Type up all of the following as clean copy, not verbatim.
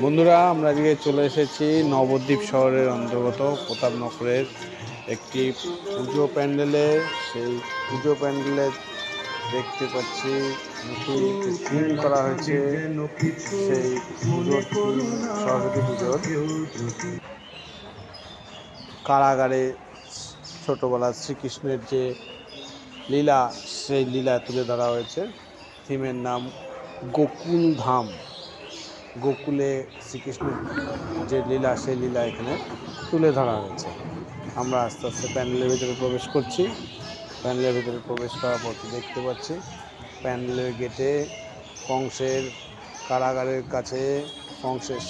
বন্ধুরা, আমরা আজকে চলে এসেছি নবদ্বীপ শহরের অন্তর্গত প্রতাপনগরের একটি পুজো প্যান্ডেলে। সেই পুজো প্যান্ডেলে দেখতে পাচ্ছি নতুন একটি থিম করা হয়েছে। সেই পুজোর থিম সরস্বতী পুজোর কারাগারে ছোটবেলার শ্রীকৃষ্ণের যে লীলা, সেই লীলা তুলে ধরা হয়েছে। থিমের নাম গোকুল ধাম। গোকুলে শ্রীকৃষ্ণের যে লীলা, সেই লীলা এখানে তুলে ধরা হয়েছে। আমরা আস্তে আস্তে প্যান্ডেলের ভিতরে প্রবেশ করছি। প্যান্ডেলের ভিতরে প্রবেশ করার পর দেখতে পাচ্ছি প্যান্ডেলের গেটে কংসের কারাগারের কাছে কংসের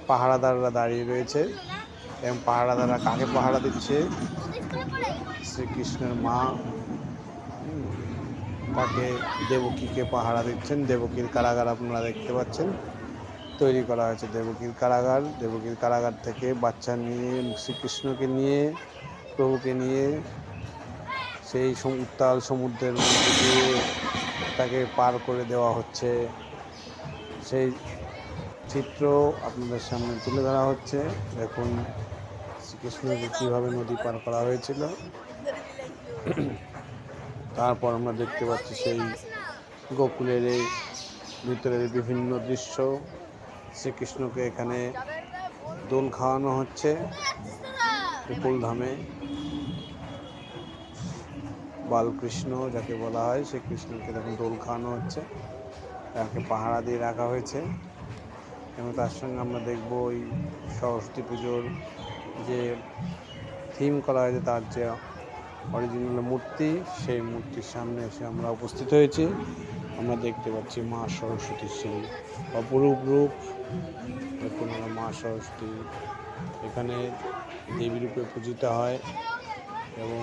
পাহারাদাররা দাঁড়িয়ে রয়েছে এবং পাহারাদাররা কাকে পাহারা দিচ্ছে? শ্রীকৃষ্ণের মা তাকে দেবকীকে পাহারা দিচ্ছেন। দেবকীর কারাগার আপনারা দেখতে পাচ্ছেন, তৈরি করা হয়েছে দেবকীর কারাগার। দেবকীর কারাগার থেকে বাচ্চা নিয়ে, শ্রীকৃষ্ণকে নিয়ে, প্রভুকে নিয়ে সেই উত্তাল সমুদ্রের মধ্যে দিয়ে তাকে পার করে দেওয়া হচ্ছে। সেই চিত্র আপনাদের সামনে তুলে ধরা হচ্ছে। দেখুন শ্রীকৃষ্ণকে কীভাবে নদী পার করা হয়েছিল। তারপর আমরা দেখতে পাচ্ছি সেই গোকুলের এই ভিতরের বিভিন্ন দৃশ্য। শ্রীকৃষ্ণকে এখানে দোল খাওয়ানো হচ্ছে গোকুল ধামে। বালকৃষ্ণ যাকে বলা হয়, সেই কৃষ্ণকে দেখুন দোল খাওয়ানো হচ্ছে, তাকে পাহারা দিয়ে রাখা হয়েছে। এবং তার সঙ্গে আমরা দেখব ওই সরস্বতী পুজোর যে থিম করা হয়েছে, তার যে অরিজিনাল মূর্তি, সেই মূর্তির সামনে এসে আমরা উপস্থিত হয়েছি। আমরা দেখতে পাচ্ছি মা সরস্বতীর সেই অপরূপ রূপ। দেখুন আমরা মা সরস্বতী এখানে দেবী রূপে পূজিতা হয় এবং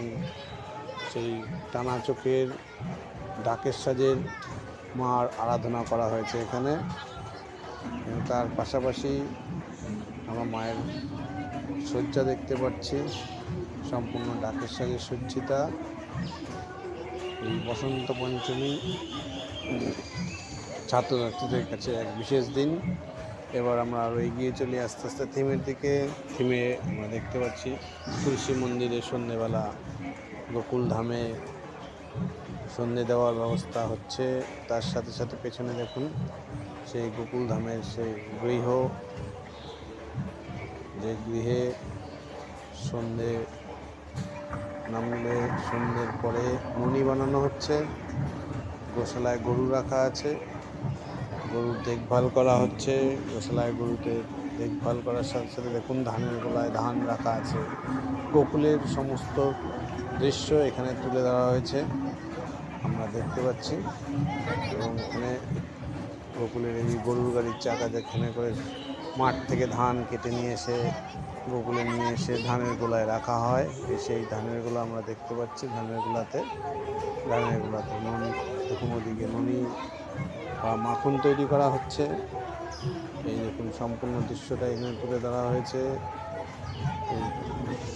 সেই টানা চোখের ডাকের সাজের মার আরাধনা করা হয়েছে এখানে। এবং তার পাশাপাশি আমরা মায়ের শয্যা দেখতে পাচ্ছি, সম্পূর্ণ ডাকের সাজে সজ্জিতা। এই বসন্ত পঞ্চমী ছাত্রছাত্রীদের কাছে এক বিশেষ দিন। এবার আমরা আরও এগিয়ে চলি আস্তে আস্তে থিমের দিকে। থিমে আমরা দেখতে পাচ্ছি তুলসী মন্দিরে সন্ধ্যেবেলা গোকুল ধামে সন্ধ্যে দেওয়ার ব্যবস্থা হচ্ছে। তার সাথে সাথে পেছনে দেখুন সেই গোকুল ধামের সেই গৃহ, যে গৃহে সন্ধ্যে নামলে সন্ধ্যের পরে মণি বানানো হচ্ছে। গোশালায় গরু রাখা আছে, গরুর দেখভাল করা হচ্ছে। গোশালায় গরুতে দেখভাল করার সাথে সাথে দেখুন ধানের গোলায় ধান রাখা আছে। গোকুলের সমস্ত দৃশ্য এখানে তুলে ধরা হয়েছে, আমরা দেখতে পাচ্ছি। এবং এখানে গোকুলের এই গরুর গাড়ির চাকা যেখানে করে মাঠ থেকে ধান কেটে নিয়ে এসে গোকুলে নিয়ে এসে ধানের গোলায় রাখা হয়। সেই ধানের গোলা আমরা দেখতে পাচ্ছি। ধানের গোলাতে ননি, দেখুন ওদিকে ননি বা মাখন তৈরি করা হচ্ছে। এই দেখুন সম্পূর্ণ দৃশ্যটা এখানে তুলে ধরা হয়েছে। এই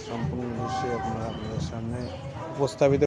সম্পূর্ণ দৃশ্য আপনাদের সামনে উপস্থাপিত